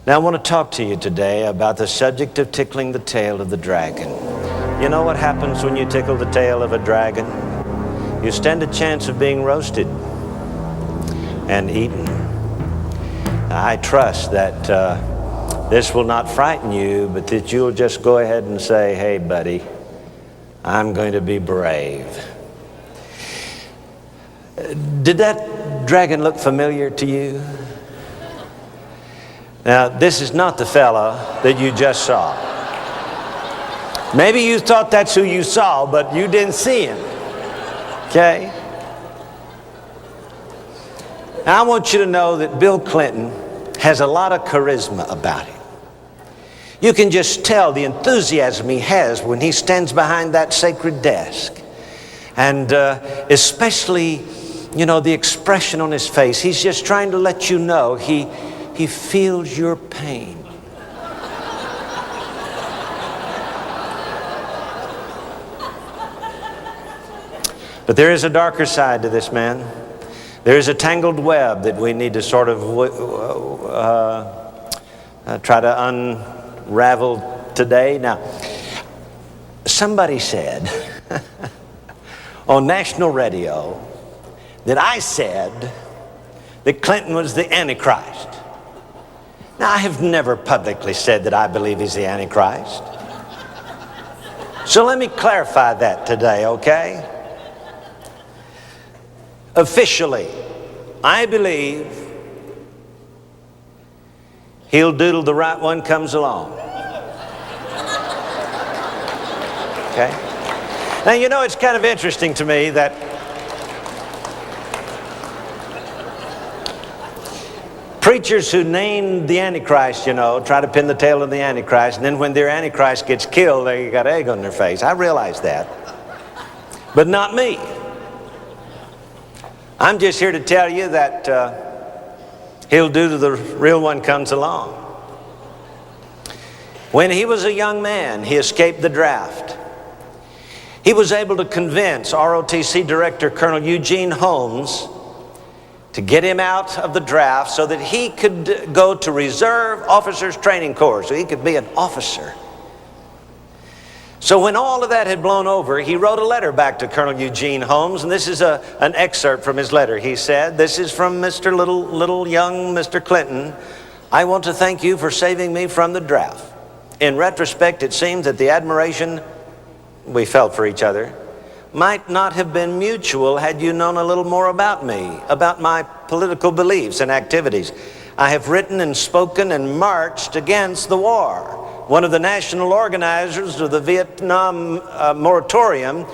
Now I want to talk to you today about the subject of tickling the tail of the dragon. You know what happens when you tickle the tail of a dragon? You stand a chance of being roasted and eaten. Now, I trust that this will not frighten you, but that you'll just go ahead and say, hey buddy, I'm going to be brave. Did that dragon look familiar to you? Now, this is not the fella that you just saw. Maybe you thought that's who you saw, but you didn't see him. Okay? Now, I want you to know that Bill Clinton has a lot of charisma about him. You can just tell the enthusiasm he has when he stands behind that sacred desk. And especially, you know, the expression on his face. He's just trying to let you know he feels your pain. But there is a darker side to this man. There is a tangled web that we need to sort of try to unravel today. Now, somebody said on national radio that I said that Clinton was the Antichrist. Now, I have never publicly said that I believe he's the Antichrist. So let me clarify that today, okay? Officially, I believe he'll doodle the right one comes along. Okay? Now, you know, it's kind of interesting to me that preachers who name the Antichrist, you know, try to pin the tail of the Antichrist, and then when their Antichrist gets killed, they got egg on their face. I realize that. But not me. I'm just here to tell you that he'll do till the real one comes along. When he was a young man, he escaped the draft. He was able to convince ROTC Director Colonel Eugene Holmes to get him out of the draft so that he could go to Reserve Officers Training Corps, so he could be an officer. So when all of that had blown over, he wrote a letter back to Colonel Eugene Holmes, and this is an excerpt from his letter. He said, "This is from Mr. Little young Mr. Clinton. I want to thank you for saving me from the draft. In retrospect, it seems that the admiration we felt for each other might not have been mutual had you known a little more about me, about my political beliefs and activities. I have written and spoken and marched against the war. One of the national organizers of the Vietnam moratorium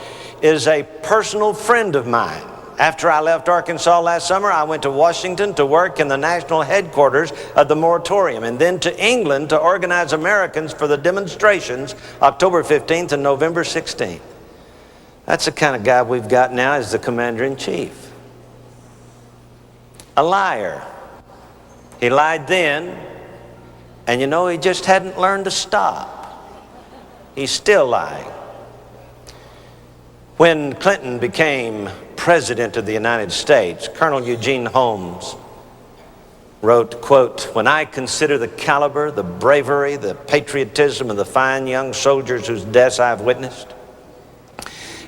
is a personal friend of mine. After I left Arkansas last summer, I went to Washington to work in the national headquarters of the moratorium, and then to England to organize Americans for the demonstrations October 15th and November 16th. That's the kind of guy we've got now as the commander-in-chief. A liar. He lied then, and you know, he just hadn't learned to stop. He's still lying. When Clinton became President of the United States, Colonel Eugene Holmes wrote, quote, "When I consider the caliber, the bravery, the patriotism of the fine young soldiers whose deaths I have witnessed,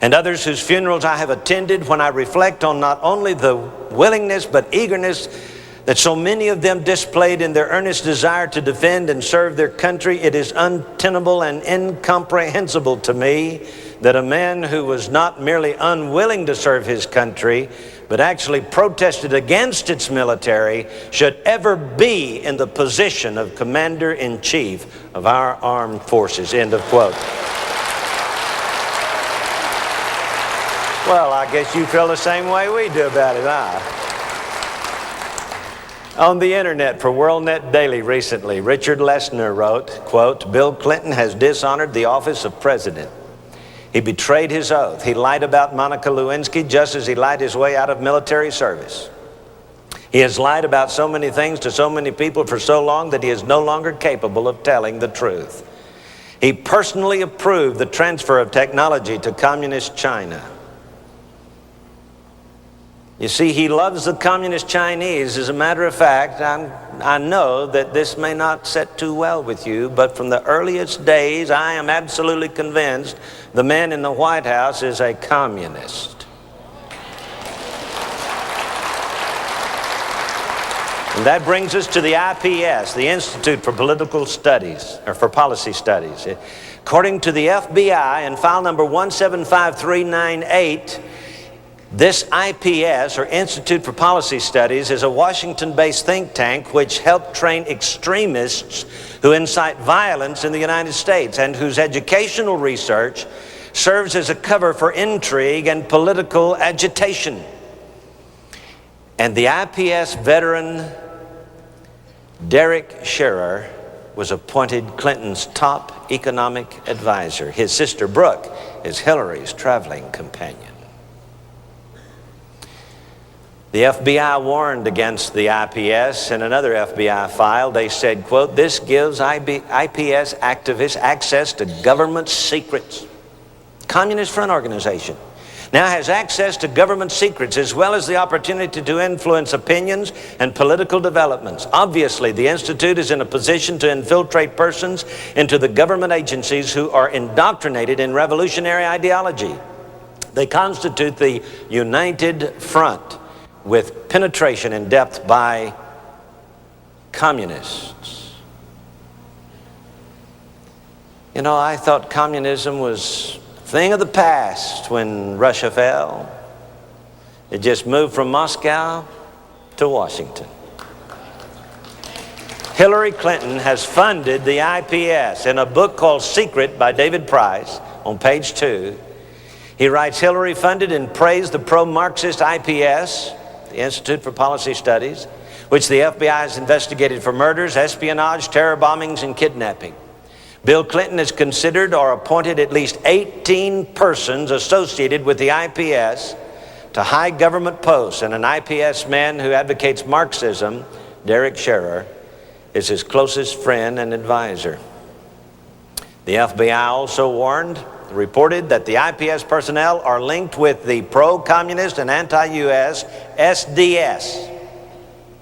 and others whose funerals I have attended, when I reflect on not only the willingness but eagerness that so many of them displayed in their earnest desire to defend and serve their country, it is untenable and incomprehensible to me that a man who was not merely unwilling to serve his country, but actually protested against its military, should ever be in the position of Commander-in-Chief of our armed forces," end of quote. Well, I guess you feel the same way we do about it, huh? On the internet for WorldNet Daily recently, Richard Lessner wrote, quote, "Bill Clinton has dishonored the office of president. He betrayed his oath. He lied about Monica Lewinsky just as he lied his way out of military service. He has lied about so many things to so many people for so long that he is no longer capable of telling the truth. He personally approved the transfer of technology to communist China. You see, he loves the communist Chinese. As a matter of fact, I know that this may not set too well with you, but from the earliest days, I am absolutely convinced the man in the White House is a communist. And that brings us to the IPS, the Institute for Political Studies, or for Policy Studies. According to the FBI, in file number 175398, this IPS, or Institute for Policy Studies, is a Washington-based think tank which helped train extremists who incite violence in the United States and whose educational research serves as a cover for intrigue and political agitation. And the IPS veteran Derek Scherer was appointed Clinton's top economic advisor. His sister Brooke is Hillary's traveling companion. The FBI warned against the IPS. In another FBI file, they said, quote, "This gives IPS activists access to government secrets." Communist Front Organization now has access to government secrets as well as the opportunity to influence opinions and political developments. Obviously, the Institute is in a position to infiltrate persons into the government agencies who are indoctrinated in revolutionary ideology. They constitute the United Front, with penetration in depth by communists. You know, I thought communism was a thing of the past when Russia fell. It just moved from Moscow to Washington. Hillary Clinton has funded the IPS. In a book called Secret by David Price, on page 2, he writes, Hillary funded and praised the pro-Marxist IPS, the Institute for Policy Studies, which the FBI has investigated for murders, espionage, terror bombings, and kidnapping. Bill Clinton has considered or appointed at least 18 persons associated with the IPS to high government posts, and an IPS man who advocates Marxism, Derek Scherer, is his closest friend and advisor. The FBI also reported that the IPS personnel are linked with the pro-communist and anti-US SDS,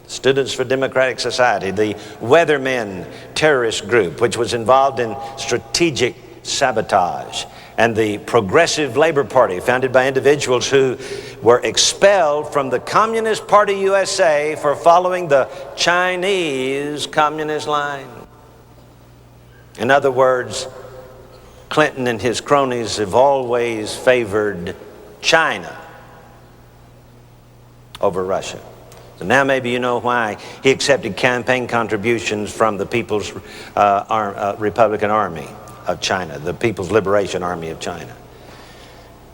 Students for Democratic Society, the Weathermen terrorist group, which was involved in strategic sabotage, and the Progressive Labor Party, founded by individuals who were expelled from the Communist Party USA for following the Chinese communist line. In other words, Clinton and his cronies have always favored China over Russia. So now maybe you know why he accepted campaign contributions from the People's Republican Army of China, the People's Liberation Army of China.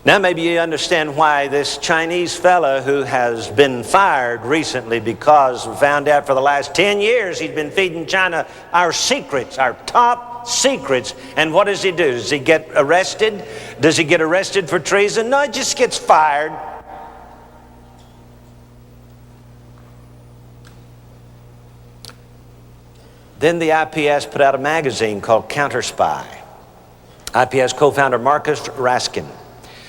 Now maybe you understand why this Chinese fella who has been fired recently because we found out for the last 10 years he's been feeding China our secrets, our top secrets. And what does he do? Does he get arrested? Does he get arrested for treason? No, he just gets fired. Then the IPS put out a magazine called Counter Spy. IPS co-founder Marcus Raskin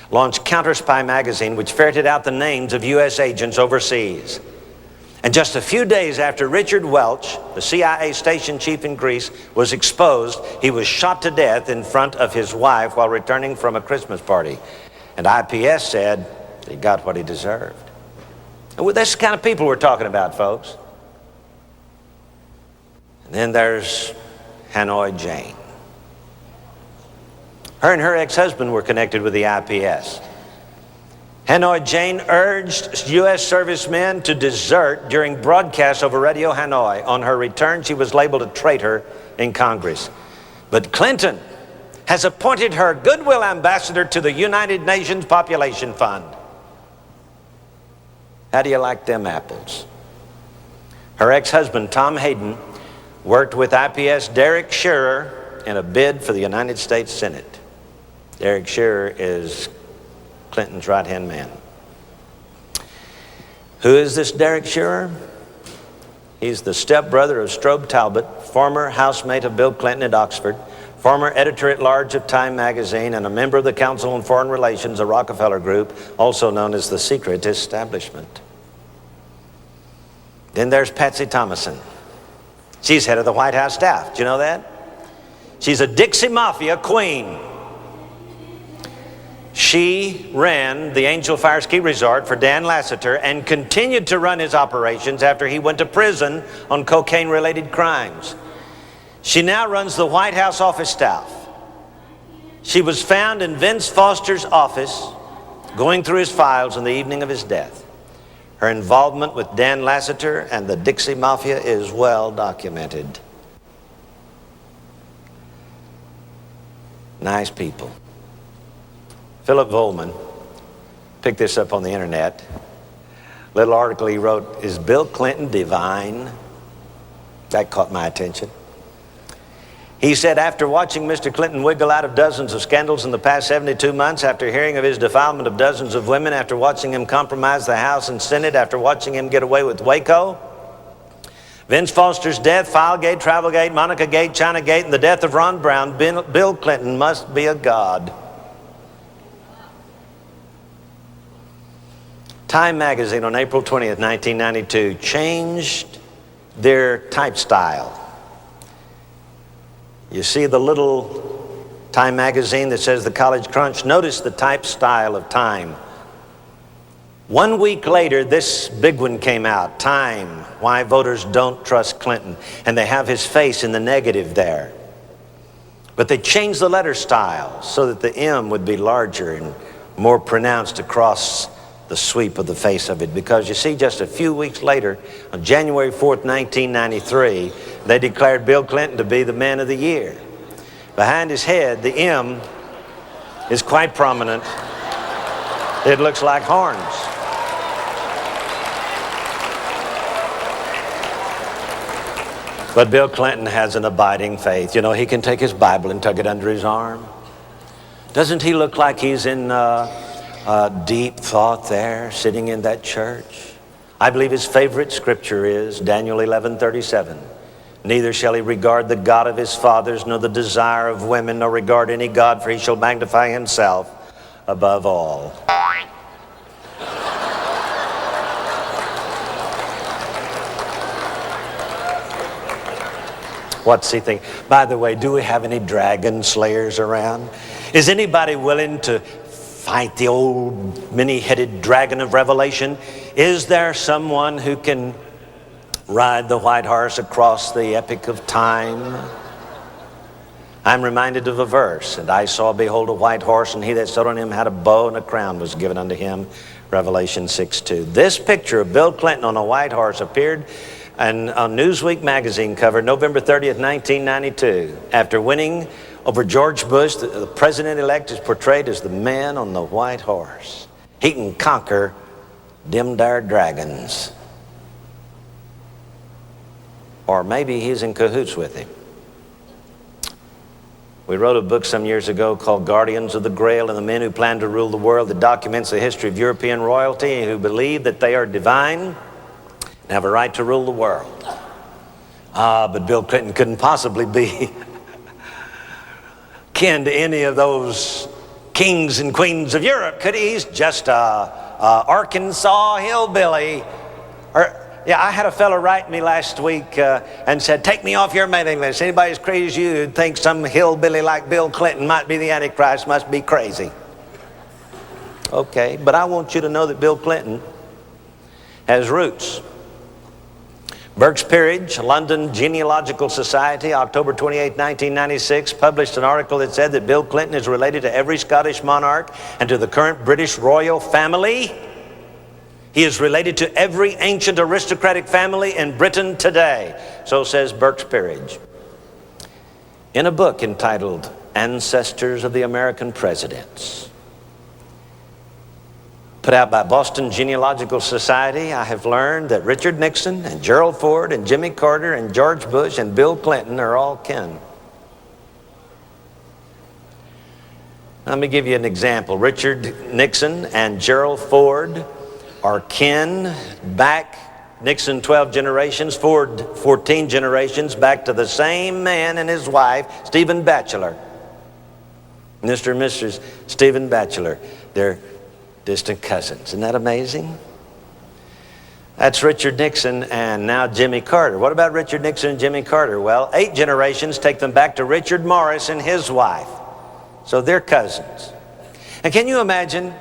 launched Counter Spy magazine, which ferreted out the names of U.S. agents overseas. And just a few days after Richard Welch, the CIA station chief in Greece, was exposed, he was shot to death in front of his wife while returning from a Christmas party. And IPS said he got what he deserved. And that's the kind of people we're talking about, folks. And then there's Hanoi Jane. Her and her ex-husband were connected with the IPS. Hanoi Jane urged U.S. servicemen to desert during broadcasts over Radio Hanoi. On her return, she was labeled a traitor in Congress. But Clinton has appointed her goodwill ambassador to the United Nations Population Fund. How do you like them apples? Her ex-husband, Tom Hayden, worked with IPS Derek Scherer in a bid for the United States Senate. Derek Scherer is Clinton's right-hand man. Who is this Derek Scherer? He's the stepbrother of Strobe Talbot, former housemate of Bill Clinton at Oxford, former editor-at-large of Time magazine, and a member of the Council on Foreign Relations, a Rockefeller group, also known as the Secret Establishment. Then there's Patsy Thomason. She's head of the White House staff. Do you know that? She's a Dixie Mafia queen. She ran the Angel Fire Ski Resort for Dan Lassiter and continued to run his operations after he went to prison on cocaine-related crimes. She now runs the White House office staff. She was found in Vince Foster's office going through his files on the evening of his death. Her involvement with Dan Lassiter and the Dixie Mafia is well documented. Nice people. Philip Volman picked this up on the internet. Little article he wrote, "Is Bill Clinton divine?" That caught my attention. He said, after watching Mr. Clinton wiggle out of dozens of scandals in the past 72 months, after hearing of his defilement of dozens of women, after watching him compromise the House and Senate, after watching him get away with Waco, Vince Foster's death, Filegate, Travelgate, Monica Gate, Chinagate, and the death of Ron Brown, Bill Clinton must be a god. Time magazine on April 20th, 1992 changed their type style. You see the little Time magazine that says the College Crunch? Notice the type style of Time. 1 week later, this big one came out, Time, Why Voters Don't Trust Clinton. And they have his face in the negative there. But they changed the letter style so that the M would be larger and more pronounced across the sweep of the face of it, because you see, just a few weeks later, on January 4th, 1993, they declared Bill Clinton to be the man of the year. Behind his head, the M is quite prominent. It looks like horns. But Bill Clinton has an abiding faith. You know, he can take his Bible and tuck it under his arm. Doesn't he look like he's in deep thought there, sitting in that church? I believe his favorite scripture is Daniel 11:37. Neither shall he regard the God of his fathers, nor the desire of women, nor regard any God, for he shall magnify himself above all. What's he think? By the way, do we have any dragon slayers around? Is anybody willing to fight the old many-headed dragon of Revelation? Is there someone who can ride the white horse across the epic of time? I'm reminded of a verse, and I saw, behold, a white horse, and he that sat on him had a bow, and a crown was given unto him. Revelation 6:2. This picture of Bill Clinton on a white horse appeared on Newsweek magazine cover November 30th, 1992. After winning over George Bush, the president-elect is portrayed as the man on the white horse. He can conquer them there dragons. Or maybe he's in cahoots with him. We wrote a book some years ago called Guardians of the Grail and the Men Who Plan to Rule the World, that documents the history of European royalty who believe that they are divine and have a right to rule the world. But Bill Clinton couldn't possibly be kin to any of those kings and queens of Europe, could he? He's just a Arkansas hillbilly. I had a fellow write me last week and said, take me off your mailing list. Anybody as crazy as you who thinks some hillbilly like Bill Clinton might be the Antichrist must be crazy. Okay, but I want you to know that Bill Clinton has roots. Burke's Peerage, London Genealogical Society, October 28, 1996, published an article that said that Bill Clinton is related to every Scottish monarch and to the current British royal family. He is related to every ancient aristocratic family in Britain today. So says Burke's Peerage. In a book entitled Ancestors of the American Presidents, put out by Boston Genealogical Society, I have learned that Richard Nixon and Gerald Ford and Jimmy Carter and George Bush and Bill Clinton are all kin. Let me give you an example. Richard Nixon and Gerald Ford are kin back, Nixon 12 generations, Ford 14 generations, back to the same man and his wife, Stephen Batchelor. Mr. and Mrs. Stephen Batchelor. They're distant cousins. Isn't that amazing? That's Richard Nixon and now Jimmy Carter. What about Richard Nixon and Jimmy Carter? Well, 8 generations take them back to Richard Morris and his wife. So they're cousins. And can you imagine,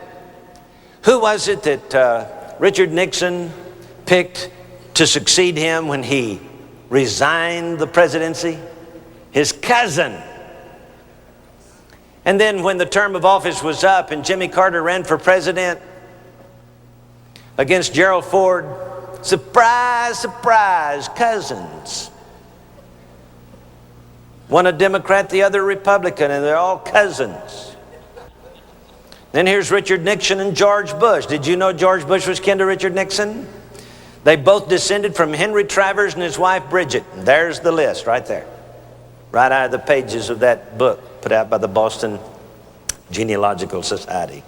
who was it that Richard Nixon picked to succeed him when he resigned the presidency? His cousin. And then when the term of office was up and Jimmy Carter ran for president against Gerald Ford, surprise, surprise, cousins. One a Democrat, the other a Republican, and they're all cousins. Then here's Richard Nixon and George Bush. Did you know George Bush was kin to Richard Nixon? They both descended from Henry Travers and his wife Bridget. And there's the list right there. Right out of the pages of that book put out by the Boston Genealogical Society.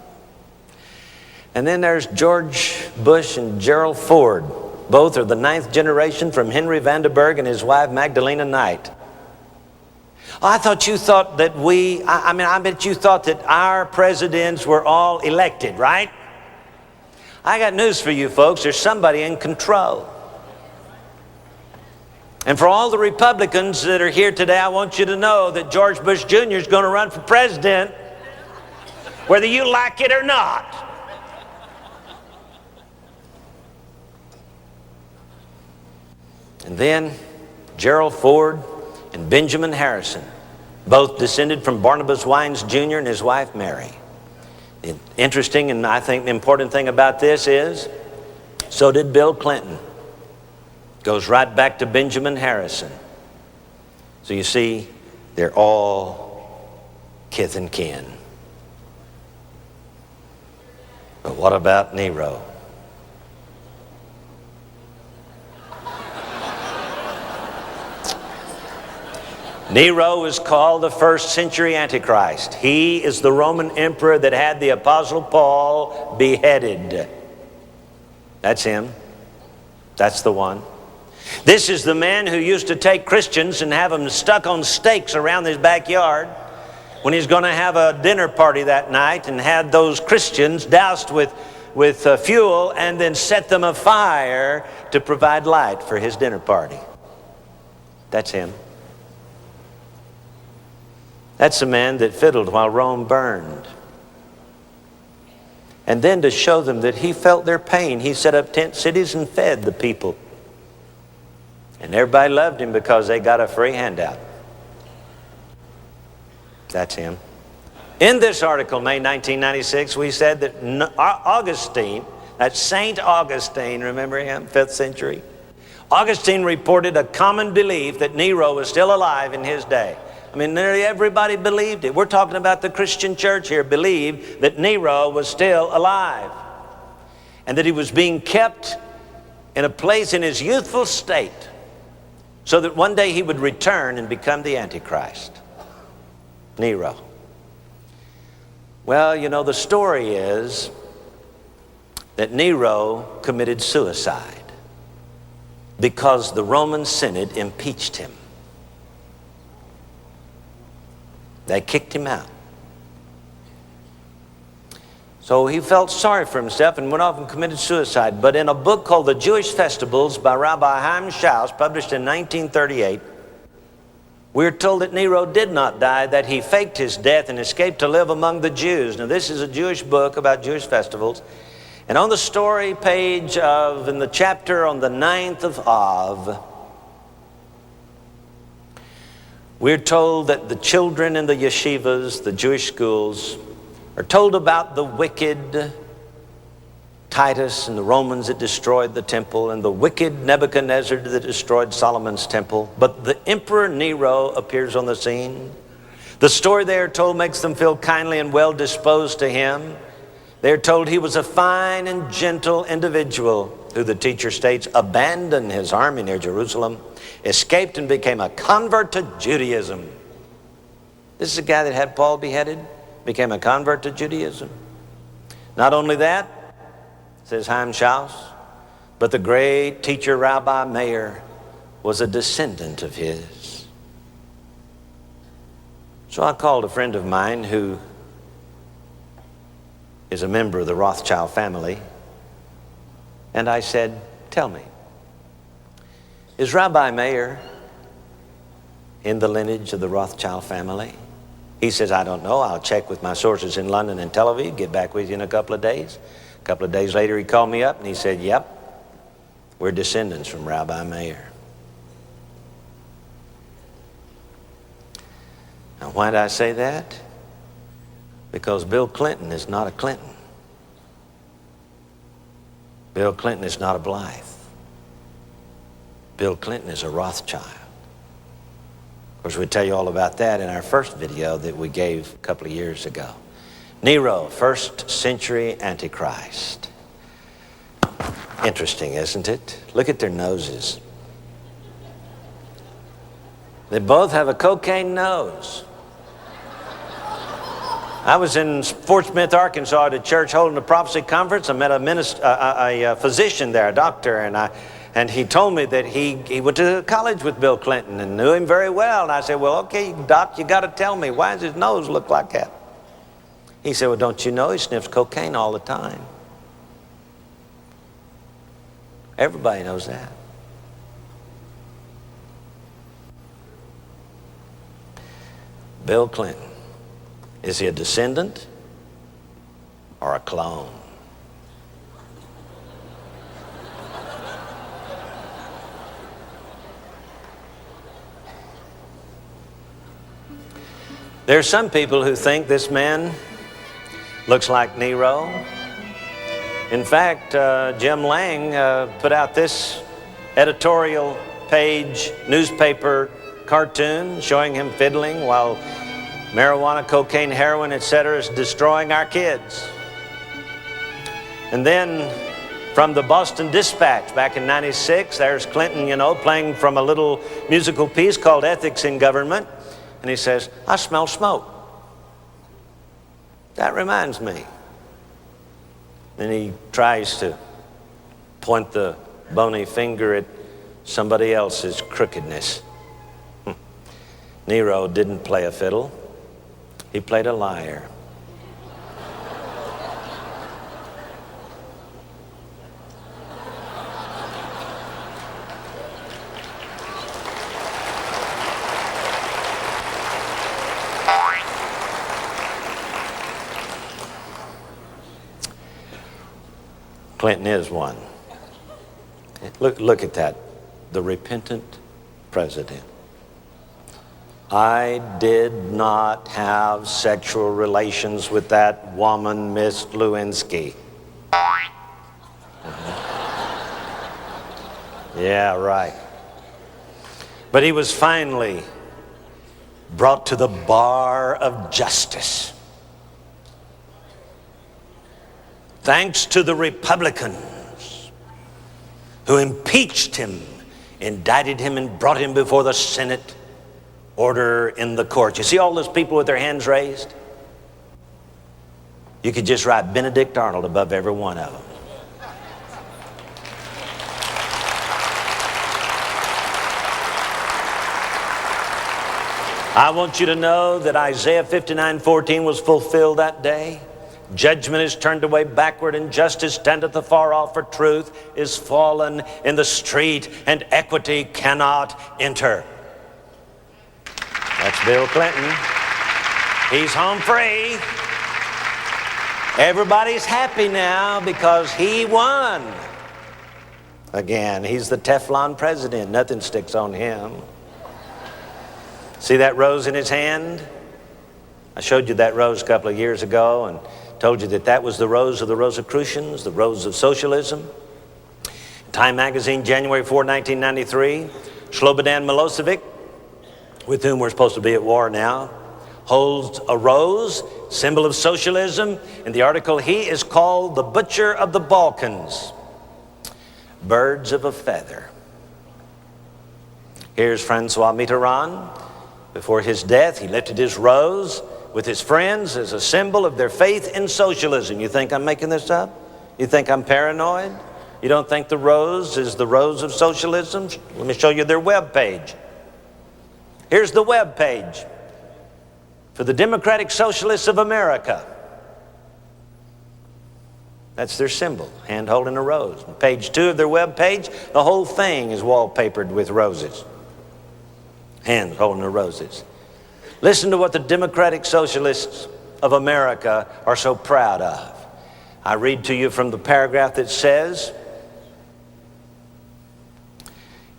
And then there's George Bush and Gerald Ford. Both are the 9th generation from Henry Vandenberg and his wife Magdalena Knight. Oh, I thought you thought that I bet you thought that our presidents were all elected, right? I got news for you folks. There's somebody in control. And for all the Republicans that are here today, I want you to know that George Bush Jr. is going to run for president, whether you like it or not. And then Gerald Ford and Benjamin Harrison, both descended from Barnabas Wines Jr. and his wife Mary. The interesting and I think the important thing about this is, so did Bill Clinton. Goes right back to Benjamin Harrison. So you see, they're all kith and kin. But what about Nero? Nero is called the 1st century Antichrist. He is the Roman emperor that had the Apostle Paul beheaded. That's him. That's the one. This is the man who used to take Christians and have them stuck on stakes around his backyard when he's going to have a dinner party that night, and had those Christians doused with fuel and then set them afire to provide light for his dinner party. That's him. That's the man that fiddled while Rome burned. And then to show them that he felt their pain, he set up tent cities and fed the people. And everybody loved him because they got a free handout. That's him. In this article, May 1996, we said that Augustine, that's Saint Augustine, remember him, 5th century? Augustine reported a common belief that Nero was still alive in his day. I mean, nearly everybody believed it. We're talking about the Christian church here, believed that Nero was still alive and that he was being kept in a place in his youthful state so that one day he would return and become the Antichrist. Nero. Well, you know, the story is that Nero committed suicide because the Roman Senate impeached him. They kicked him out. So he felt sorry for himself and went off and committed suicide. But in a book called The Jewish Festivals by Rabbi Chaim Schaus, published in 1938, we're told that Nero did not die, that he faked his death and escaped to live among the Jews. Now, this is a Jewish book about Jewish festivals. And on the story page in the chapter on the 9th of Av, we're told that the children in the yeshivas, the Jewish schools, are told about the wicked Titus and the Romans that destroyed the temple, and the wicked Nebuchadnezzar that destroyed Solomon's temple. But the Emperor Nero appears on the scene. The story they are told makes them feel kindly and well disposed to him. They're told he was a fine and gentle individual who, the teacher states, abandoned his army near Jerusalem, escaped and became a convert to Judaism. This is a guy that had Paul beheaded, became a convert to Judaism. Not only that, says Chaim Schaus, but the great teacher Rabbi Meir was a descendant of his. So I called a friend of mine who is a member of the Rothschild family, and I said, tell me, is Rabbi Meir in the lineage of the Rothschild family? He says, I don't know. I'll check with my sources in London and Tel Aviv, get back with you in a couple of days. A couple of days later, he called me up and he said, yep, we're descendants from Rabbi Meir. Now, why did I say that? Because Bill Clinton is not a Clinton. Bill Clinton is not a Blythe. Bill Clinton is a Rothschild. Of course, we tell you all about that in our first video that we gave a couple of years ago. Nero, first century Antichrist. Interesting, isn't it? Look at their noses. They both have a cocaine nose. I was in Fort Smith, Arkansas at a church holding a prophecy conference. I met a physician there, a doctor, and he told me that he went to college with Bill Clinton and knew him very well. And I said, well, okay, doc, you got to tell me, why does his nose look like that? He said, well, don't you know he sniffs cocaine all the time? Everybody knows that. Bill Clinton. Is he a descendant or a clone? There are some people who think this man looks like Nero. In fact, Jim Lang put out this editorial page newspaper cartoon showing him fiddling while marijuana, cocaine, heroin, etc. is destroying our kids. And then from the Boston Dispatch back in '96, there's Clinton, playing from a little musical piece called Ethics in Government. And he says, I smell smoke. That reminds me. Then he tries to point the bony finger at somebody else's crookedness. Nero didn't play a fiddle. He played a liar. Clinton is one. Look at that. The repentant president. I did not have sexual relations with that woman, Miss Lewinsky. Yeah, right. But he was finally brought to the bar of justice. Thanks to the Republicans who impeached him, indicted him, and brought him before the Senate. Order in the court. You see all those people with their hands raised? You could just write Benedict Arnold above every one of them. I want you to know that Isaiah 59:14 was fulfilled that day. Judgment is turned away backward, and justice standeth afar off, for truth is fallen in the street, and equity cannot enter. That's Bill Clinton. He's home free. Everybody's happy now because he won. Again, he's the Teflon president. Nothing sticks on him. See that rose in his hand? I showed you that rose a couple of years ago and told you that was the rose of the Rosicrucians, the rose of socialism. Time magazine, January 4, 1993, Slobodan Milosevic, with whom we're supposed to be at war now, holds a rose, symbol of socialism. In the article, he is called the butcher of the Balkans. Birds of a feather. Here's Francois Mitterrand. Before his death, he lifted his rose with his friends as a symbol of their faith in socialism. You think I'm making this up? You think I'm paranoid? You don't think the rose is the rose of socialism? Let me show you their web page. Here's the web page for the Democratic Socialists of America. That's their symbol, hand holding a rose. On page 2 of their web page, the whole thing is wallpapered with roses. Hands holding the roses. Listen to what the Democratic Socialists of America are so proud of. I read to you from the paragraph that says,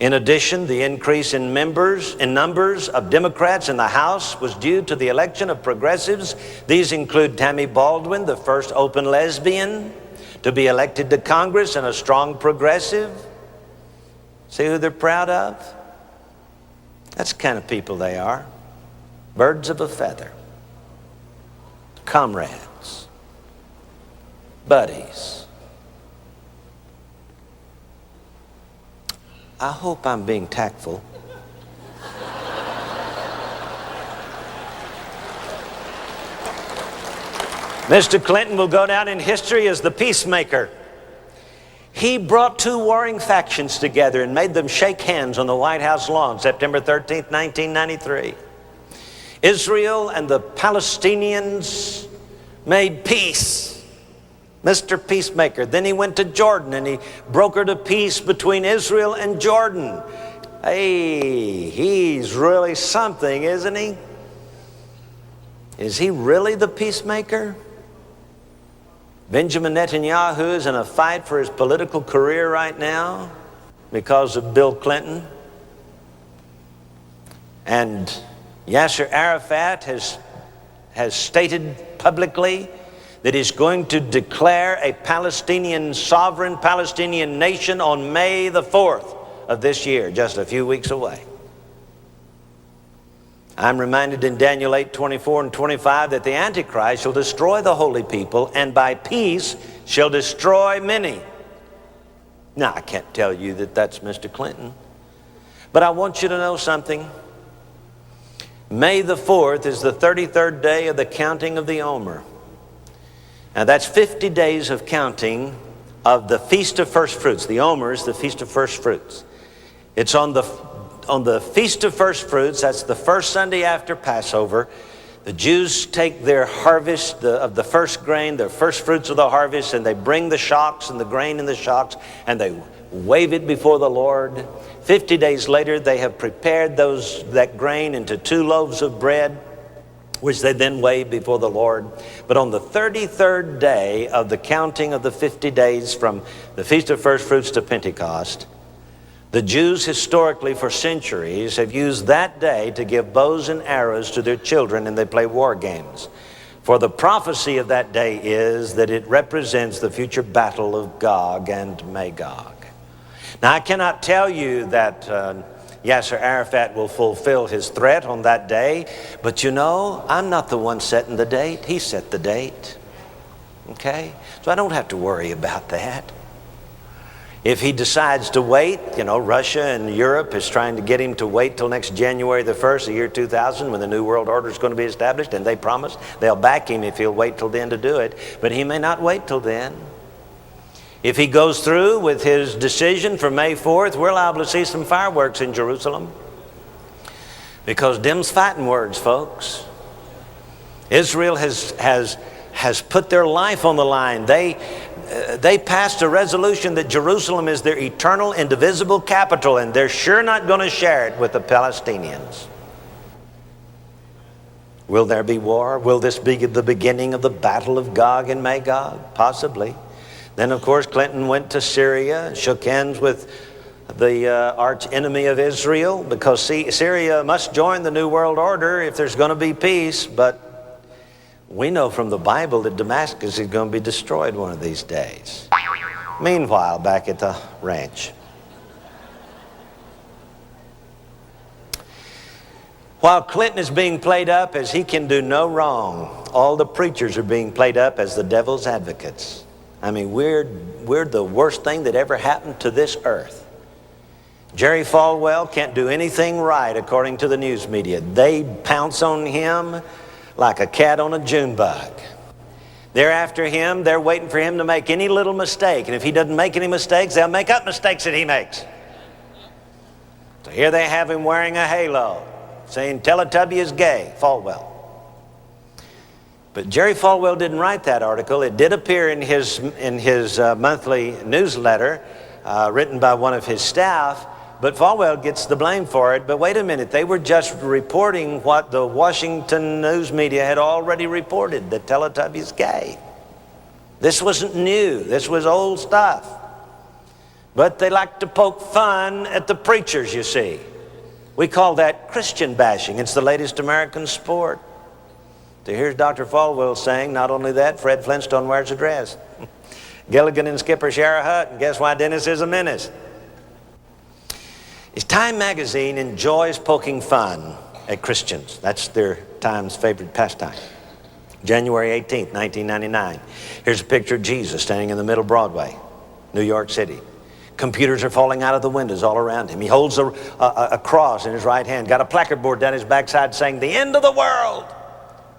in addition, the increase in numbers of Democrats in the House was due to the election of progressives. These include Tammy Baldwin, the first open lesbian to be elected to Congress, and a strong progressive. See who they're proud of? That's the kind of people they are. Birds of a feather. Comrades. Buddies. I hope I'm being tactful. Mr. Clinton will go down in history as the peacemaker. He brought two warring factions together and made them shake hands on the White House lawn, September 13th, 1993. Israel and the Palestinians made peace. Mr. Peacemaker. Then he went to Jordan and he brokered a peace between Israel and Jordan. Hey, he's really something, isn't he? Is he really the peacemaker? Benjamin Netanyahu is in a fight for his political career right now because of Bill Clinton. And Yasser Arafat has stated publicly that he's going to declare a Palestinian sovereign Palestinian nation on May the 4th of this year, just a few weeks away. I'm reminded in Daniel 8:24 and 25 that the Antichrist shall destroy the holy people, and by peace shall destroy many. Now, I can't tell you that that's Mr. Clinton, but I want you to know something. May the 4th is the 33rd day of the counting of the Omer. Now, that's 50 days of counting of the Feast of First Fruits. The Omer is the Feast of First Fruits. It's on the Feast of First Fruits, that's the first Sunday after Passover. The Jews take their harvest of the first grain, their first fruits of the harvest, and they bring the shocks and the grain in the shocks, and they wave it before the Lord. 50 days later, they have prepared that grain into 2 loaves of bread, which they then wave before the Lord. But on the 33rd day of the counting of the 50 days from the Feast of First Fruits to Pentecost, the Jews historically for centuries have used that day to give bows and arrows to their children, and they play war games. For the prophecy of that day is that it represents the future battle of Gog and Magog. Now, I cannot tell you that Yasser Arafat will fulfill his threat on that day, but you know, I'm not the one setting the date. He set the date. Okay? So I don't have to worry about that. If he decides to wait, you know, Russia and Europe is trying to get him to wait till next January the 1st, the year 2000, when the New World Order is going to be established, and they promise they'll back him if he'll wait till then to do it. But he may not wait till then. If he goes through with his decision for May 4th, we're liable to see some fireworks in Jerusalem. Because them's fighting words, folks. Israel has put their life on the line. They passed a resolution that Jerusalem is their eternal, indivisible capital, and they're sure not going to share it with the Palestinians. Will there be war? Will this be the beginning of the battle of Gog and Magog? Possibly. Then, of course, Clinton went to Syria, shook hands with the arch enemy of Israel, because Syria must join the New World Order if there's going to be peace. But we know from the Bible that Damascus is going to be destroyed one of these days. Meanwhile, back at the ranch, while Clinton is being played up as he can do no wrong, all the preachers are being played up as the devil's advocates. I mean, we're the worst thing that ever happened to this earth. Jerry Falwell can't do anything right according to the news media. They pounce on him like a cat on a June bug. They're after him. They're waiting for him to make any little mistake. And if he doesn't make any mistakes, they'll make up mistakes that he makes. So here they have him wearing a halo, saying Teletubby is gay, Falwell. But Jerry Falwell didn't write that article. It did appear in his monthly newsletter written by one of his staff, but Falwell gets the blame for it. But wait a minute, they were just reporting what the Washington news media had already reported, that Teletubby's gay. This wasn't new. This was old stuff. But they like to poke fun at the preachers, you see. We call that Christian bashing. It's the latest American sport. So here's Dr. Falwell saying, not only that, Fred Flintstone wears a dress. Gilligan and Skipper share a hut, and guess why Dennis is a menace? His Time magazine enjoys poking fun at Christians. That's their Time's favorite pastime. January 18th, 1999. Here's a picture of Jesus standing in the middle of Broadway, New York City. Computers are falling out of the windows all around him. He holds a cross in his right hand, got a placard board down his backside saying, "The end of the world.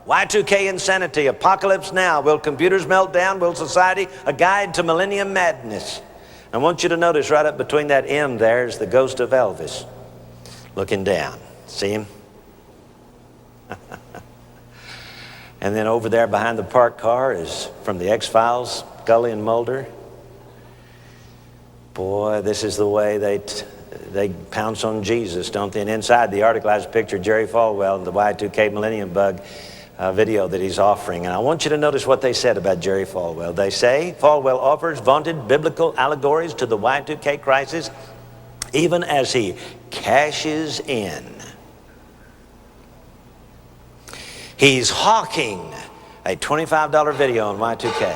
Y2K insanity, apocalypse now. Will computers melt down? Will society? A guide to millennium madness." I want you to notice right up between that M there's the ghost of Elvis looking down. See him? And then over there behind the parked car is from the X-Files, Scully and Mulder. Boy, this is the way they pounce on Jesus, don't they? And inside the article has a picture of Jerry Falwell and the Y2K Millennium Bug video that he's offering. And I want you to notice what they said about Jerry Falwell. They say, Falwell offers vaunted biblical allegories to the Y2K crisis, even as he cashes in. He's hawking a $25 video on Y2K.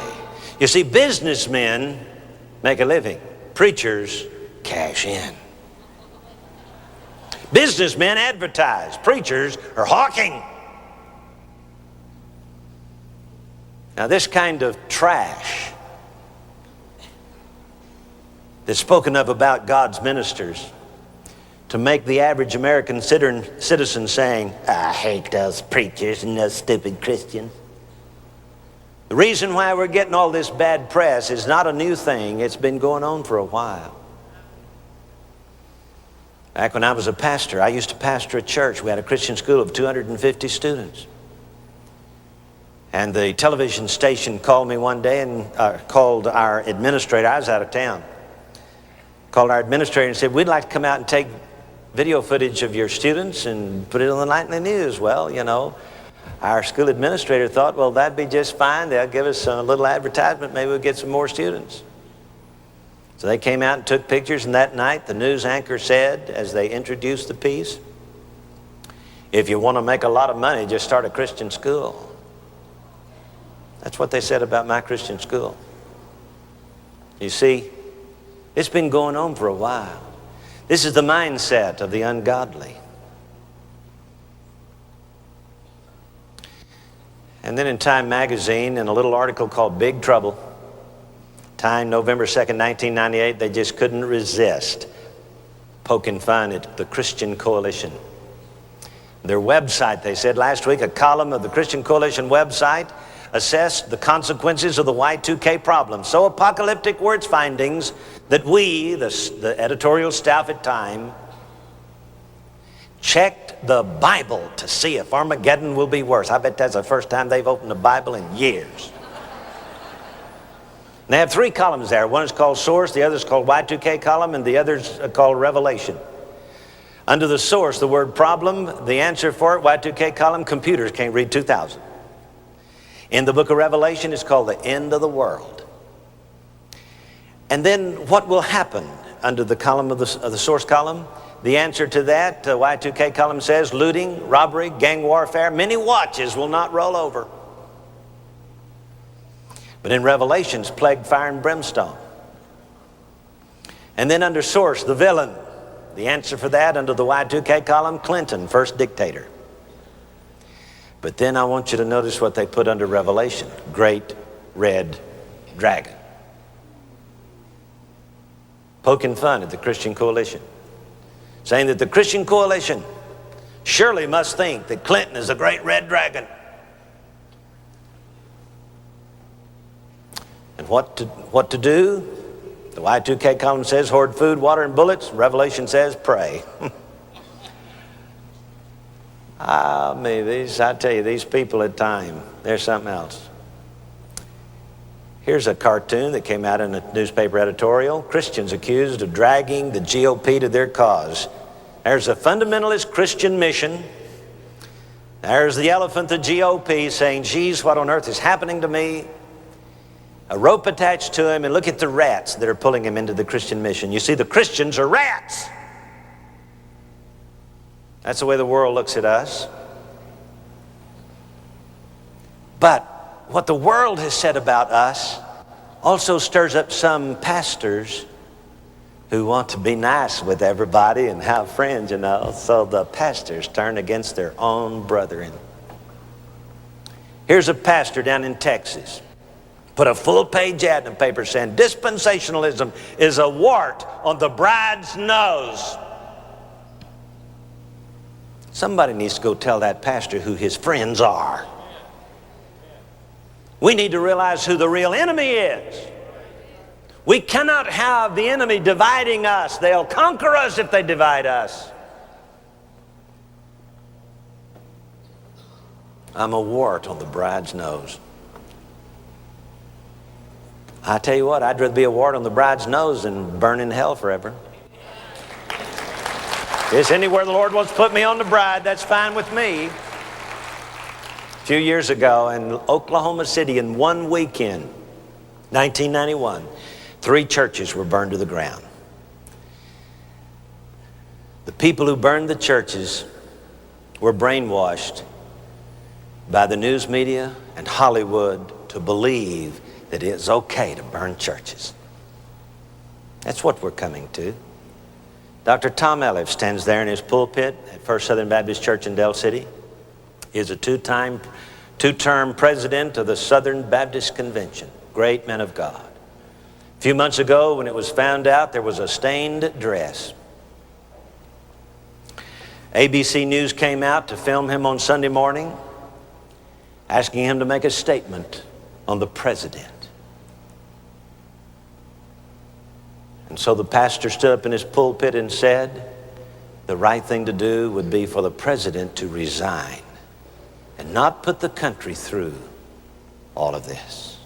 You see, businessmen make a living. Preachers cash in. Businessmen advertise. Preachers are hawking. Now, this kind of trash that's spoken of about God's ministers to make the average American citizen saying, "I hate those preachers and those stupid Christians." The reason why we're getting all this bad press is not a new thing. It's been going on for a while. Back when I was a pastor, I used to pastor a church. We had a Christian school of 250 students. And the television station called me one day and called our administrator. I was out of town. Called our administrator and said, "We'd like to come out and take video footage of your students and put it on the nightly news." Well, you know, our school administrator thought, well, that'd be just fine. They'll give us a little advertisement. Maybe we'll get some more students. So they came out and took pictures, and that night the news anchor said, as they introduced the piece, "If you want to make a lot of money, just start a Christian school." That's what they said about my Christian school. You see, it's been going on for a while. This is the mindset of the ungodly. And then in Time magazine, in a little article called Big Trouble, Time, November 2nd, 1998, they just couldn't resist poking fun at the Christian Coalition. Their website, they said last week, a column of the Christian Coalition website assessed the consequences of the Y2K problem. So apocalyptic were its findings that we, the editorial staff at Time, checked the Bible to see if Armageddon will be worse. I bet that's the first time they've opened the Bible in years. And they have three columns there. One is called Source, the other is called Y2K column, and the other is called Revelation. Under the Source, the word problem, the answer for it, Y2K column, computers can't read 2000. In the book of Revelation, it's called the end of the world. And then what will happen under the column of the Source column? The answer to that, Y2K column says, looting, robbery, gang warfare, many watches will not roll over. But in Revelations, plague, fire, and brimstone. And then under Source, the villain. The answer for that under the Y2K column, Clinton, first dictator. But then I want you to notice what they put under Revelation, Great Red Dragon. Poking fun at the Christian Coalition. Saying that the Christian Coalition surely must think that Clinton is a great red dragon. And what to do? The Y2K column says hoard food, water, and bullets. Revelation says pray. I tell you, these people at time, they're something else. Here's a cartoon that came out in a newspaper editorial. Christians accused of dragging the GOP to their cause. There's a fundamentalist Christian mission. There's the elephant, the GOP, saying, geez, what on earth is happening to me? A rope attached to him, and look at the rats that are pulling him into the Christian mission. You see, the Christians are rats. That's the way the world looks at us. But what the world has said about us also stirs up some pastors who want to be nice with everybody and have friends, you know. So the pastors turn against their own brethren. Here's a pastor down in Texas. Put a full-page ad in the paper saying, dispensationalism is a wart on the bride's nose. Somebody needs to go tell that pastor who his friends are. We need to realize who the real enemy is. We cannot have the enemy dividing us. They'll conquer us if they divide us. I'm a wart on the bride's nose. I tell you what, I'd rather be a wart on the bride's nose than burn in hell forever. If it's anywhere the Lord wants to put me on the bride, that's fine with me. A few years ago in Oklahoma City, in one weekend, 1991, 3 churches were burned to the ground. The people who burned the churches were brainwashed by the news media and Hollywood to believe that it's okay to burn churches. That's what we're coming to. Dr. Tom Elliff stands there in his pulpit at First Southern Baptist Church in Del City. He is a two-term president of the Southern Baptist Convention. Great man of God. A few months ago, when it was found out there was a stained dress, ABC News came out to film him on Sunday morning, asking him to make a statement on the president. And so the pastor stood up in his pulpit and said, the right thing to do would be for the president to resign and not put the country through all of this.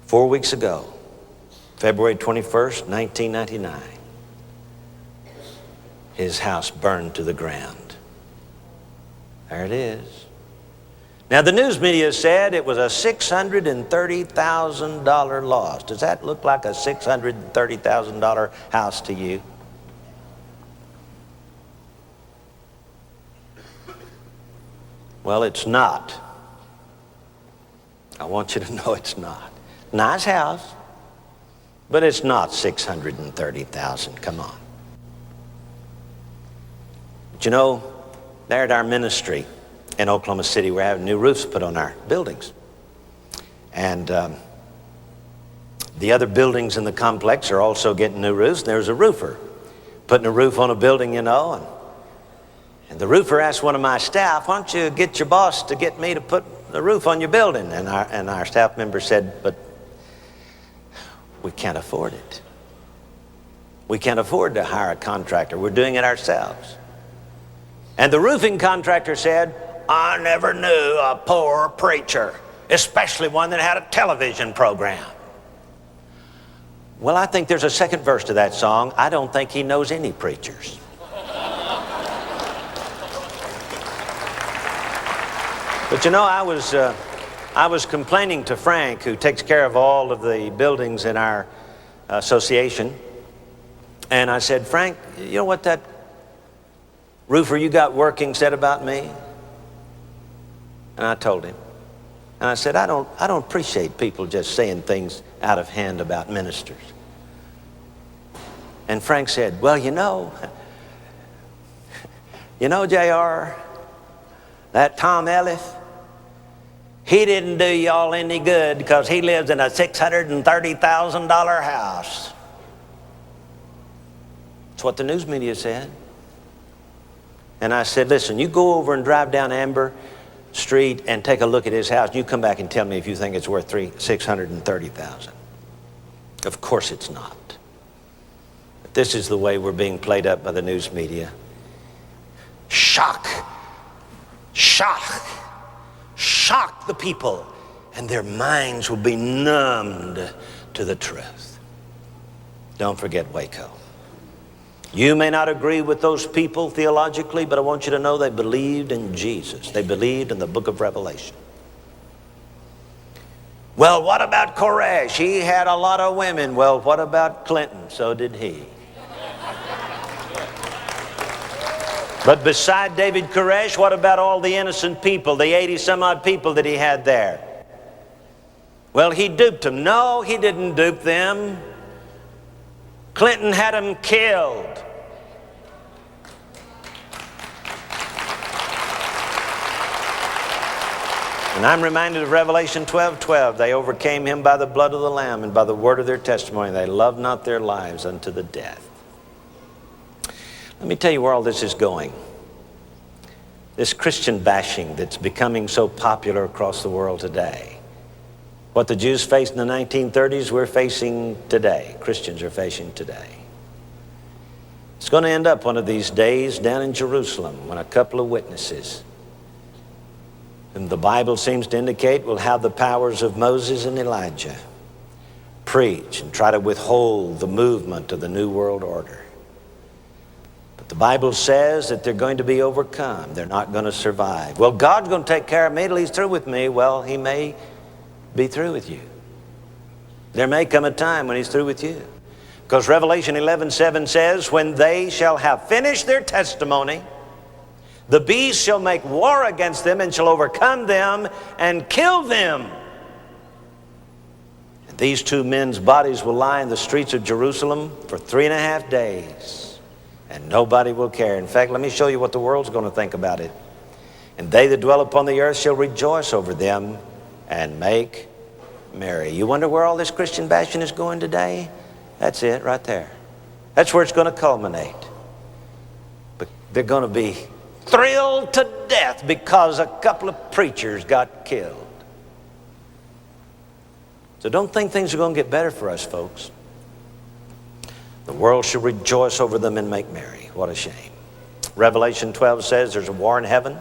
4 weeks ago, February 21st, 1999, his house burned to the ground. There it is. Now, the news media said it was a $630,000 loss. Does that look like a $630,000 house to you? Well, it's not. I want you to know it's not. Nice house, but it's not $630,000. Come on. But you know, there at our ministry in Oklahoma City, we're having new roofs put on our buildings. And the other buildings in the complex are also getting new roofs. There's a roofer putting a roof on a building, you know. And the roofer asked one of my staff, why don't you get your boss to get me to put the roof on your building? And our staff member said, but we can't afford it. We can't afford to hire a contractor. We're doing it ourselves. And the roofing contractor said, I never knew a poor preacher, especially one that had a television program. Well, I think there's a second verse to that song. I don't think he knows any preachers. But you know, I was complaining to Frank, who takes care of all of the buildings in our association. And I said, Frank, you know what that roofer you got working said about me? And I told him. And I said, I don't appreciate people just saying things out of hand about ministers. And Frank said, well, you know, JR, that Tom Elliff, he didn't do y'all any good because he lives in a $630,000 house. That's what the news media said. And I said, listen, you go over and drive down Amber Street and take a look at his house. You come back and tell me if you think it's worth $630,000. Of course it's not. But this is the way we're being played up by the news media. shock the people, and their minds will be numbed to the truth. Don't forget Waco. You may not agree with those people theologically, but I want you to know they believed in Jesus. They believed in the book of Revelation. Well, what about Koresh? He had a lot of women. Well, what about Clinton? So did he. But beside David Koresh, what about all the innocent people, the 80 some odd people that he had there? Well, he duped them. No, he didn't dupe them. Clinton had them killed. And I'm reminded of Revelation 12:12. They overcame him by the blood of the Lamb and by the word of their testimony. They loved not their lives unto the death. Let me tell you where all this is going. This Christian bashing that's becoming so popular across the world today. What the Jews faced in the 1930s, we're facing today. Christians are facing today. It's going to end up one of these days down in Jerusalem when a couple of witnesses, and the Bible seems to indicate will have the powers of Moses and Elijah, preach and try to withhold the movement of the New World Order. But the Bible says that they're going to be overcome. They're not going to survive. Well, God's going to take care of me till he's through with me. Well, he may be through with you. There may come a time when he's through with you. Because Revelation 11:7 says, when they shall have finished their testimony, the beast shall make war against them and shall overcome them and kill them. And these two men's bodies will lie in the streets of Jerusalem for 3.5 days, and nobody will care. In fact, let me show you what the world's going to think about it. And they that dwell upon the earth shall rejoice over them and make merry. You wonder where all this Christian bashing is going today? That's it right there. That's where it's going to culminate. But they're going to be thrilled to death because a couple of preachers got killed. So don't think things are going to get better for us, folks. The world shall rejoice over them and make merry. What a shame. Revelation 12 says there's a war in heaven.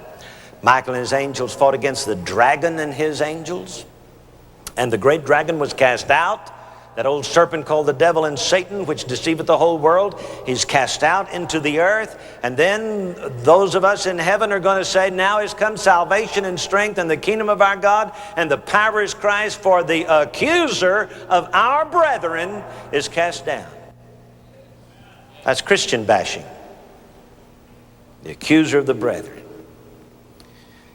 Michael and his angels fought against the dragon and his angels. And the great dragon was cast out. That old serpent called the devil and Satan, which deceiveth the whole world, he's cast out into the earth. And then those of us in heaven are going to say, now is come salvation and strength and the kingdom of our God, and the power is Christ, for the accuser of our brethren is cast down. That's Christian bashing. The accuser of the brethren.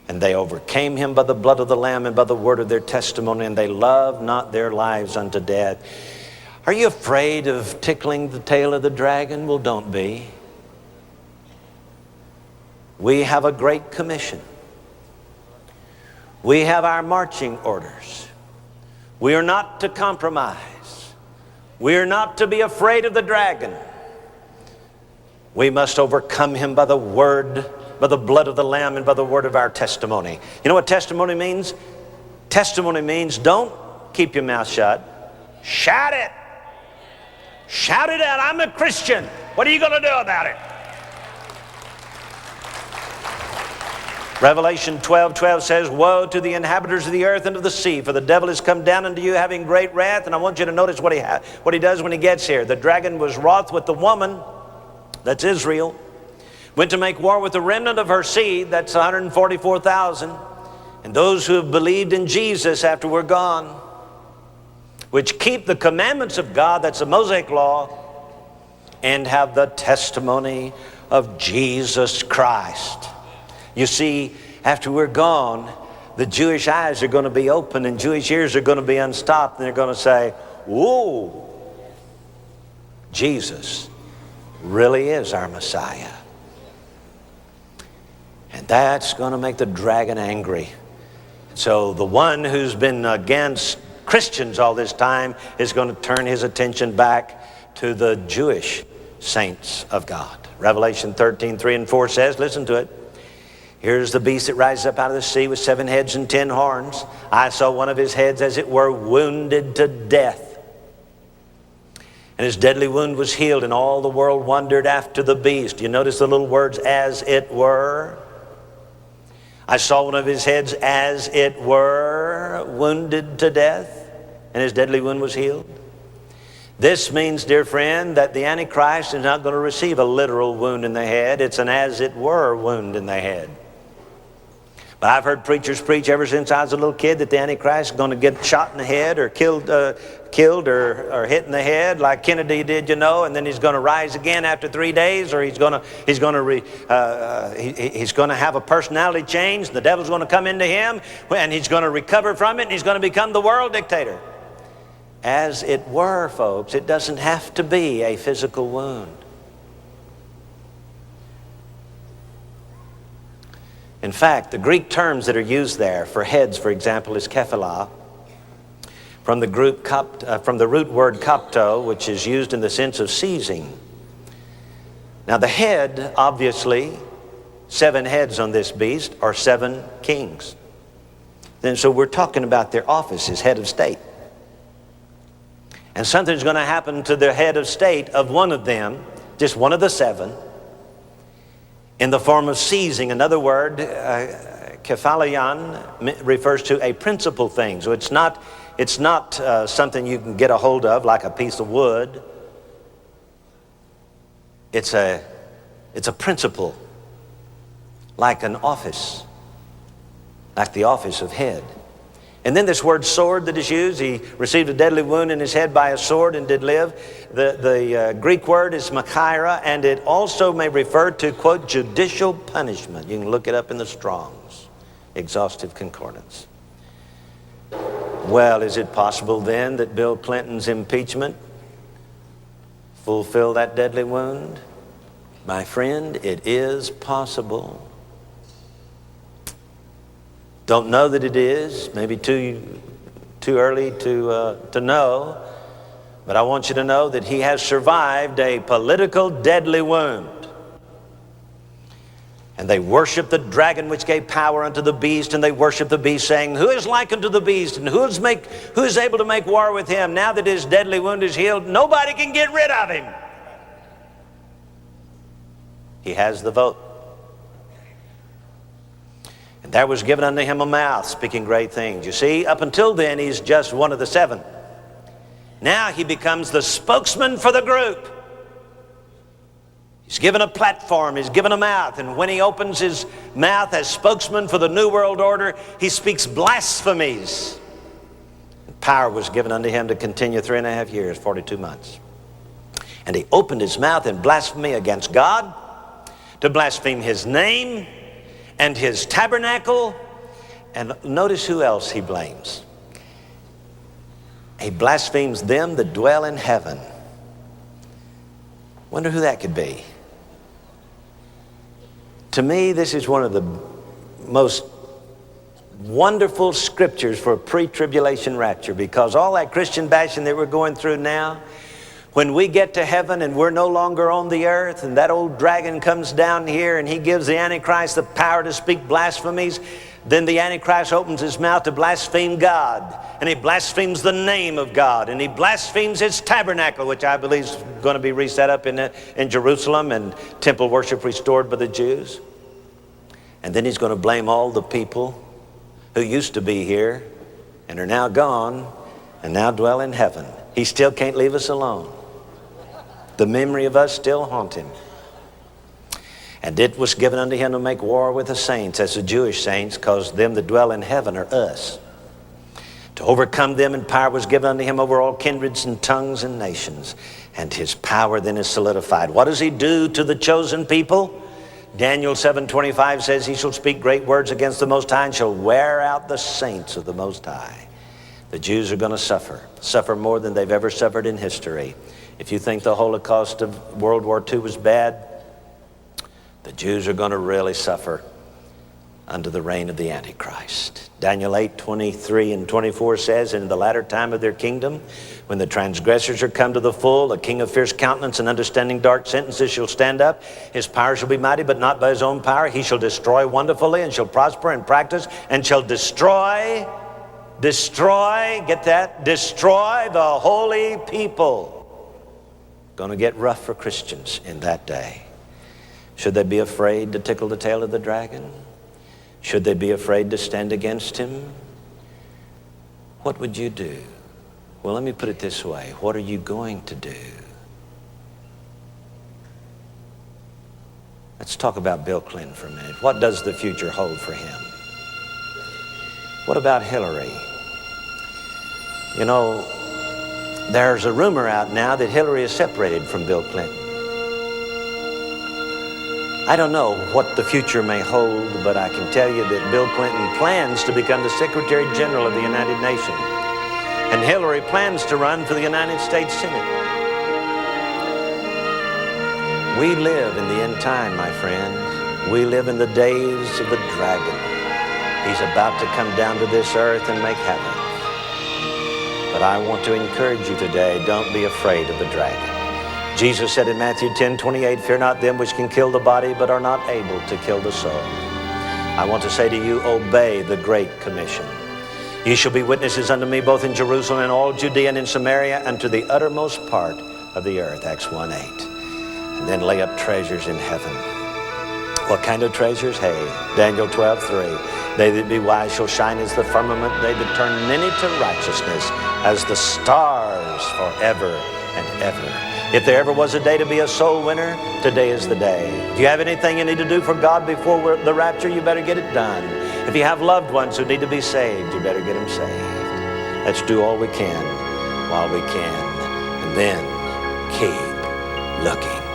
And they overcame him by the blood of the Lamb and by the word of their testimony, and they loved not their lives unto death. Are you afraid of tickling the tail of the dragon? Well, don't be. We have a great commission. We have our marching orders. We are not to compromise. We are not to be afraid of the dragon. We must overcome him by the word, by the blood of the Lamb, and by the word of our testimony. You know what testimony means? Testimony means don't keep your mouth shut. Shout it. Shout it out. I'm a Christian. What are you going to do about it? Revelation 12:12 says, woe to the inhabitants of the earth and of the sea, for the devil is come down unto you having great wrath. And I want you to notice what he does when he gets here. The dragon was wroth with the woman, that's Israel, went to make war with the remnant of her seed, that's 144,000, and those who have believed in Jesus after we're gone, which keep the commandments of God, that's the Mosaic law, and have the testimony of Jesus Christ. You see, after we're gone, the Jewish eyes are going to be open and Jewish ears are going to be unstopped, and they're going to say, whoa, Jesus really is our Messiah. And that's going to make the dragon angry. So the one who's been against Christians all this time is going to turn his attention back to the Jewish saints of God. Revelation 13:3-4 says, listen to it. Here's the beast that rises up out of the sea with 7 heads and 10 horns. I saw one of his heads as it were wounded to death. And his deadly wound was healed, and all the world wondered after the beast. You notice the little words, as it were? I saw one of his heads, as it were, wounded to death, and his deadly wound was healed. This means, dear friend, that the Antichrist is not going to receive a literal wound in the head. It's an as it were wound in the head. But I've heard preachers preach ever since I was a little kid that the Antichrist is going to get shot in the head or killed or hit in the head like Kennedy did, and then he's going to rise again after 3 days, or he's going to have a personality change. The devil's going to come into him, and he's going to recover from it, and he's going to become the world dictator. As it were, folks, it doesn't have to be a physical wound. In fact, the Greek terms that are used there for heads, for example, is kephala, from the root word kopto, which is used in the sense of seizing. Now the head, obviously, 7 heads on this beast are 7 kings. Then so we're talking about their office as head of state. And something's going to happen to the head of state of one of them, just one of the 7, in the form of seizing. Another word, kephalion, refers to a principal thing. So it's not something you can get a hold of like a piece of wood. It's a principle, like an office, like the office of head. And then this word sword that is used, he received a deadly wound in his head by a sword and did live. The Greek word is machaira, and it also may refer to, quote, judicial punishment. You can look it up in the Strong's Exhaustive Concordance. Well, is it possible then that Bill Clinton's impeachment fulfilled that deadly wound? My friend, it is possible. Don't know that it is, maybe too early to know, but I want you to know that he has survived a political deadly wound. And they worship the dragon which gave power unto the beast, and they worship the beast, saying, who is like unto the beast, and who is able to make war with him? Now that his deadly wound is healed, nobody can get rid of him. He has the vote. And there was given unto him a mouth, speaking great things. You see, up until then, he's just one of the 7. Now he becomes the spokesman for the group. He's given a platform, he's given a mouth, and when he opens his mouth as spokesman for the New World Order, he speaks blasphemies. And power was given unto him to continue 3.5 years, 42 months. And he opened his mouth in blasphemy against God, to blaspheme his name and his tabernacle. And notice who else he blames. He blasphemes them that dwell in heaven. Wonder who that could be. To me, this is one of the most wonderful scriptures for a pre-tribulation rapture, because all that Christian bashing that we're going through now, when we get to heaven and we're no longer on the earth, and that old dragon comes down here and he gives the Antichrist the power to speak blasphemies, then the Antichrist opens his mouth to blaspheme God, and he blasphemes the name of God, and he blasphemes his tabernacle, which I believe is going to be reset up in Jerusalem, and temple worship restored by the Jews. And then he's going to blame all the people who used to be here and are now gone and now dwell in heaven. He still can't leave us alone. The memory of us still haunt him. And it was given unto him to make war with the saints, that's the Jewish saints, because them that dwell in heaven are us. To overcome them, and power was given unto him over all kindreds and tongues and nations. And his power then is solidified. What does he do to the chosen people? Daniel 7:25 says he shall speak great words against the Most High, and shall wear out the saints of the Most High. The Jews are going to suffer more than they've ever suffered in history. If you think the Holocaust of World War II was bad, the Jews are going to really suffer under the reign of the Antichrist. Daniel 8:23 and 24 says, in the latter time of their kingdom, when the transgressors are come to the full, a king of fierce countenance and understanding dark sentences shall stand up. His power shall be mighty, but not by his own power. He shall destroy wonderfully, and shall prosper and practice, and shall destroy, get that? Destroy the holy people. going to get rough for Christians in that day. Should they be afraid to tickle the tail of the dragon? Should they be afraid to stand against him? What would you do? Well, let me put it this way. What are you going to do? Let's talk about Bill Clinton for a minute. What does the future hold for him? What about Hillary? You know, there's a rumor out now that Hillary is separated from Bill Clinton. I don't know what the future may hold, but I can tell you that Bill Clinton plans to become the Secretary General of the United Nations. And Hillary plans to run for the United States Senate. We live in the end time, my friend. We live in the days of the dragon. He's about to come down to this earth and make havoc. But I want to encourage you today, don't be afraid of the dragon. Jesus said in Matthew 10:28, fear not them which can kill the body, but are not able to kill the soul. I want to say to you, obey the Great Commission. Ye shall be witnesses unto me both in Jerusalem and all Judea and in Samaria and to the uttermost part of the earth. Acts 1:8. And then lay up treasures in heaven. What kind of treasures? Hey, Daniel 12:3. They that be wise shall shine as the firmament. They that turn many to righteousness as the stars forever and ever. If there ever was a day to be a soul winner, today is the day. If you have anything you need to do for God before the rapture, you better get it done. If you have loved ones who need to be saved, you better get them saved. Let's do all we can while we can. And then keep looking.